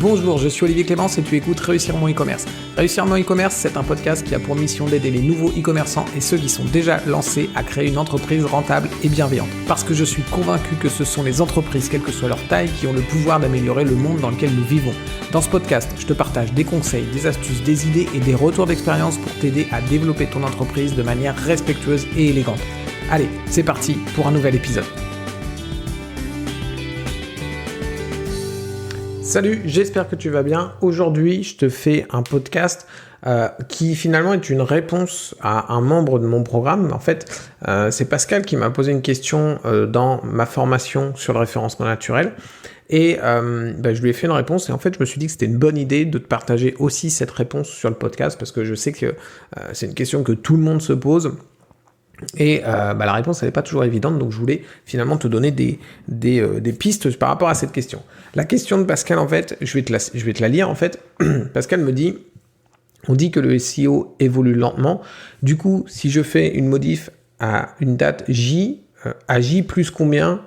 Bonjour, je suis Olivier Clémence et tu écoutes Réussir mon e-commerce. Réussir mon e-commerce, c'est un podcast qui a pour mission d'aider les nouveaux e-commerçants et ceux qui sont déjà lancés à créer une entreprise rentable et bienveillante. Parce que je suis convaincu que ce sont les entreprises, quelle que soit leur taille, qui ont le pouvoir d'améliorer le monde dans lequel nous vivons. Dans ce podcast, je te partage des conseils, des astuces, des idées et des retours d'expérience pour t'aider à développer ton entreprise de manière respectueuse et élégante. Allez, c'est parti pour un nouvel épisode. Salut, j'espère que tu vas bien. Aujourd'hui, je te fais un podcast qui finalement est une réponse à un membre de mon programme. En fait, c'est Pascal qui m'a posé une question dans ma formation sur le référencement naturel. Et je lui ai fait une réponse et en fait, je me suis dit que c'était une bonne idée de te partager aussi cette réponse sur le podcast parce que je sais que c'est une question que tout le monde se pose. Et la réponse elle n'est pas toujours évidente, donc je voulais finalement te donner des pistes par rapport à cette question. La question de Pascal, en fait, je vais te la lire en fait. Pascal me dit, on dit que le SEO évolue lentement. Du coup, si je fais une modif à une date J, à J plus combien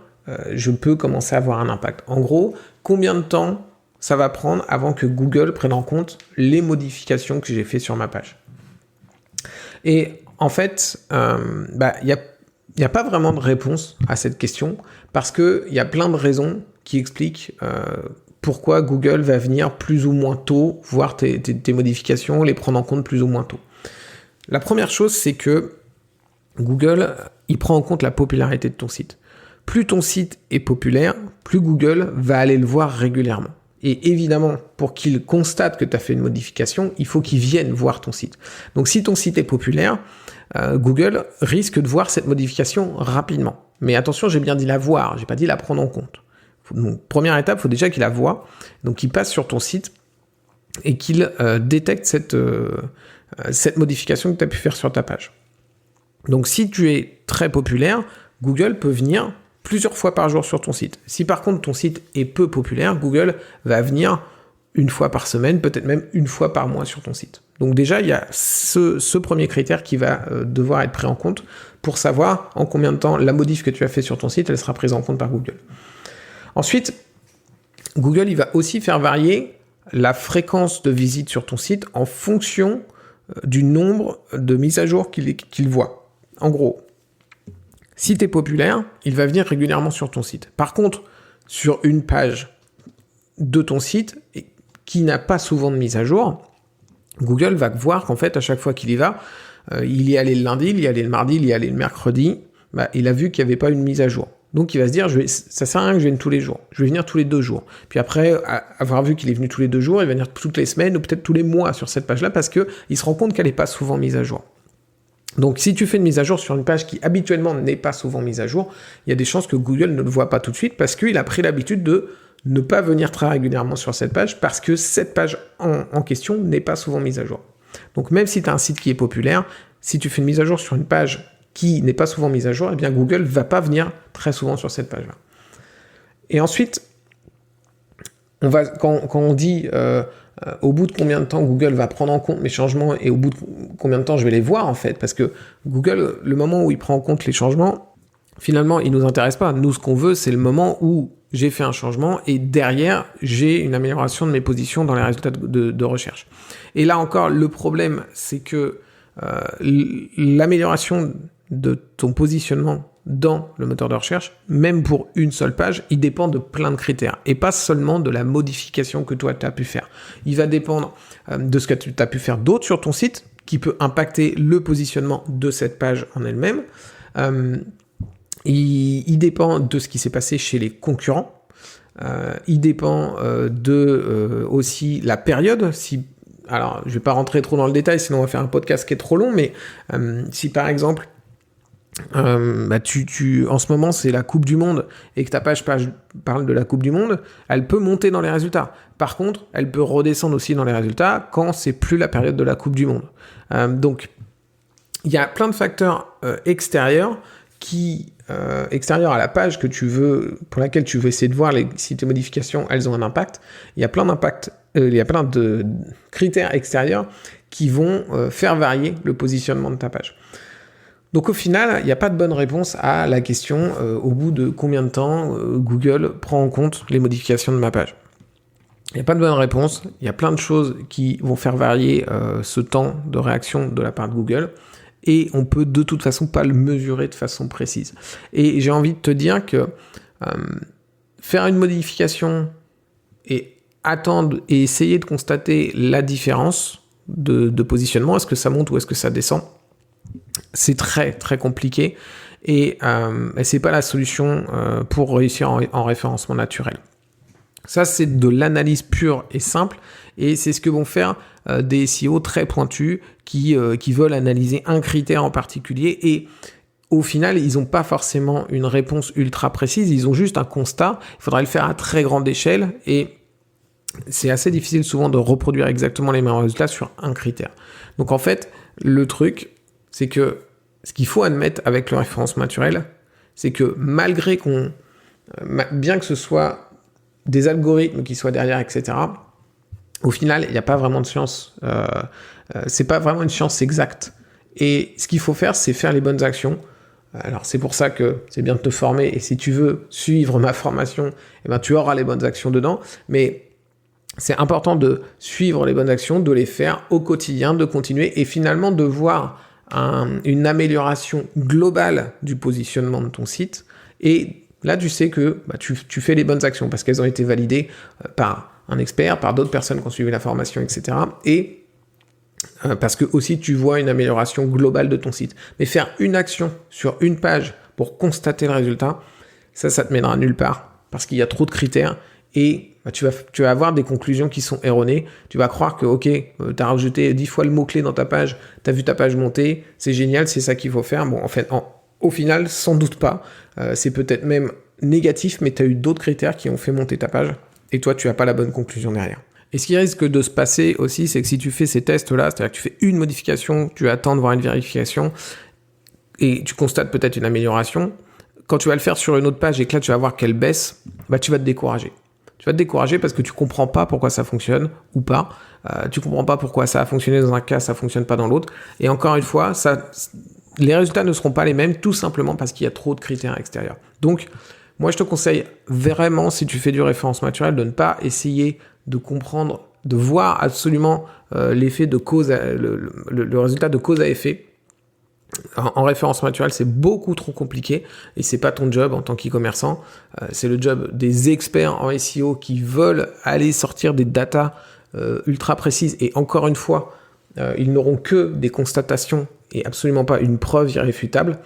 je peux commencer à avoir un impact. En gros, combien de temps ça va prendre avant que Google prenne en compte les modifications que j'ai fait sur ma page. Et en fait, y a pas vraiment de réponse à cette question parce qu'il y a plein de raisons qui expliquent pourquoi Google va venir plus ou moins tôt voir tes modifications, les prendre en compte plus ou moins tôt. La première chose, c'est que Google, il prend en compte la popularité de ton site. Plus ton site est populaire, plus Google va aller le voir régulièrement. Et évidemment, pour qu'il constate que tu as fait une modification, il faut qu'il vienne voir ton site. Donc si ton site est populaire, Google risque de voir cette modification rapidement. Mais attention, j'ai bien dit la voir, j'ai pas dit la prendre en compte. Donc, première étape, il faut déjà qu'il la voie, donc qu'il passe sur ton site et qu'il détecte cette modification que tu as pu faire sur ta page. Donc si tu es très populaire, Google peut venir plusieurs fois par jour sur ton site. Si par contre ton site est peu populaire, Google va venir une fois par semaine, peut-être même une fois par mois sur ton site. Donc déjà, il y a ce premier critère qui va devoir être pris en compte pour savoir en combien de temps la modif que tu as fait sur ton site, elle sera prise en compte par Google. Ensuite, Google, il va aussi faire varier la fréquence de visite sur ton site en fonction du nombre de mises à jour qu'il voit. En gros, si tu es populaire, il va venir régulièrement sur ton site. Par contre, sur une page de ton site qui n'a pas souvent de mise à jour, Google va voir qu'en fait, à chaque fois qu'il y va, il y allait le lundi, il y allait le mardi, il y allait le mercredi, il a vu qu'il n'y avait pas une mise à jour. Donc il va se dire, ça sert à rien que je vienne tous les jours, je vais venir tous les 2 jours. Puis après, avoir vu qu'il est venu tous les 2 jours, il va venir toutes les semaines ou peut-être tous les mois sur cette page-là parce qu'il se rend compte qu'elle n'est pas souvent mise à jour. Donc, si tu fais une mise à jour sur une page qui habituellement n'est pas souvent mise à jour, il y a des chances que Google ne le voit pas tout de suite parce qu'il a pris l'habitude de ne pas venir très régulièrement sur cette page parce que cette page en question n'est pas souvent mise à jour. Donc, même si tu as un site qui est populaire, si tu fais une mise à jour sur une page qui n'est pas souvent mise à jour, eh bien Google ne va pas venir très souvent sur cette page-là. Et ensuite, quand on dit au bout de combien de temps Google va prendre en compte mes changements et au bout de combien de temps je vais les voir en fait, parce que Google, le moment où il prend en compte les changements, finalement, il nous intéresse pas. Nous, ce qu'on veut, c'est le moment où j'ai fait un changement et derrière, j'ai une amélioration de mes positions dans les résultats de recherche. Et là encore, le problème, c'est que l'amélioration de ton positionnement dans le moteur de recherche, même pour une seule page, il dépend de plein de critères et pas seulement de la modification que toi tu as pu faire. Il va dépendre de ce que tu as pu faire d'autre sur ton site qui peut impacter le positionnement de cette page en elle-même. Il dépend de ce qui s'est passé chez les concurrents. Il dépend aussi la période. Alors, je vais pas rentrer trop dans le détail, sinon on va faire un podcast qui est trop long, mais si par exemple en ce moment c'est la Coupe du Monde et que ta page parle de la Coupe du Monde, elle peut monter dans les résultats. Par contre, elle peut redescendre aussi dans les résultats quand c'est plus la période de la Coupe du Monde. Donc, il y a plein de facteurs extérieurs extérieurs à la page pour laquelle tu veux essayer de voir si tes modifications elles ont un impact. Il y a plein de critères extérieurs qui vont faire varier le positionnement de ta page. Donc au final, il n'y a pas de bonne réponse à la question au bout de combien de temps Google prend en compte les modifications de ma page. Il n'y a pas de bonne réponse. Il y a plein de choses qui vont faire varier ce temps de réaction de la part de Google. Et on peut de toute façon pas le mesurer de façon précise. Et j'ai envie de te dire que faire une modification et attendre et essayer de constater la différence de positionnement, est-ce que ça monte ou est-ce que ça descend, c'est très très compliqué et c'est pas la solution pour réussir en référencement naturel. Ça, c'est de l'analyse pure et simple, et c'est ce que vont faire des SEO très pointus qui veulent analyser un critère en particulier, et au final, ils n'ont pas forcément une réponse ultra précise, ils ont juste un constat. Il faudra le faire à très grande échelle, et c'est assez difficile souvent de reproduire exactement les mêmes résultats sur un critère. Donc en fait, le truc, c'est que ce qu'il faut admettre avec le référencement naturel, c'est que malgré bien que ce soit des algorithmes qui soient derrière, etc., au final, il n'y a pas vraiment de science. C'est pas vraiment une science exacte. Et ce qu'il faut faire, c'est faire les bonnes actions. Alors, c'est pour ça que c'est bien de te former. Et si tu veux suivre ma formation, eh ben, tu auras les bonnes actions dedans. Mais c'est important de suivre les bonnes actions, de les faire au quotidien, de continuer et finalement de voir une amélioration globale du positionnement de ton site. Et là, tu sais que tu fais les bonnes actions parce qu'elles ont été validées par un expert, par d'autres personnes qui ont suivi la formation, etc. Et parce que aussi tu vois une amélioration globale de ton site. Mais faire une action sur une page pour constater le résultat, ça te mènera nulle part parce qu'il y a trop de critères et tu vas avoir des conclusions qui sont erronées. Tu vas croire que tu as rajouté 10 fois le mot-clé dans ta page, tu as vu ta page monter, c'est génial, c'est ça qu'il faut faire. Bon, en fait, au final, sans doute pas. C'est peut-être même négatif, mais tu as eu d'autres critères qui ont fait monter ta page et toi, tu n'as pas la bonne conclusion derrière. Et ce qui risque de se passer aussi, c'est que si tu fais ces tests-là, c'est-à-dire que tu fais une modification, tu attends de voir une vérification et tu constates peut-être une amélioration, quand tu vas le faire sur une autre page et que là, tu vas voir qu'elle baisse, tu vas te décourager. Tu vas te décourager parce que tu comprends pas pourquoi ça fonctionne ou pas. Tu comprends pas pourquoi ça a fonctionné dans un cas, ça fonctionne pas dans l'autre. Et encore une fois, les résultats ne seront pas les mêmes tout simplement parce qu'il y a trop de critères extérieurs. Donc, moi, je te conseille vraiment, si tu fais du référencement naturel, de ne pas essayer de comprendre, de voir absolument l'effet de cause, le résultat de cause à effet. En référencement naturel, c'est beaucoup trop compliqué et c'est pas ton job en tant qu'e-commerçant. C'est le job des experts en SEO qui veulent aller sortir des datas ultra précises. Et encore une fois, ils n'auront que des constatations et absolument pas une preuve irréfutable.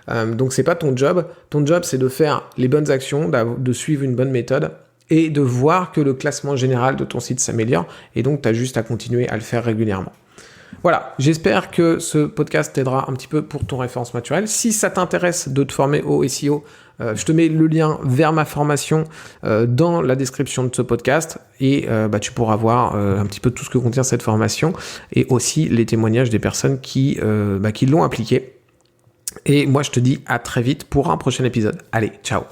Donc c'est pas ton job. Ton job, c'est de faire les bonnes actions, de suivre une bonne méthode et de voir que le classement général de ton site s'améliore. Et donc, tu as juste à continuer à le faire régulièrement. Voilà, j'espère que ce podcast t'aidera un petit peu pour ton référencement naturel. Si ça t'intéresse de te former au SEO, je te mets le lien vers ma formation dans la description de ce podcast et tu pourras voir un petit peu tout ce que contient cette formation et aussi les témoignages des personnes qui l'ont appliqué. Et moi, je te dis à très vite pour un prochain épisode. Allez, ciao!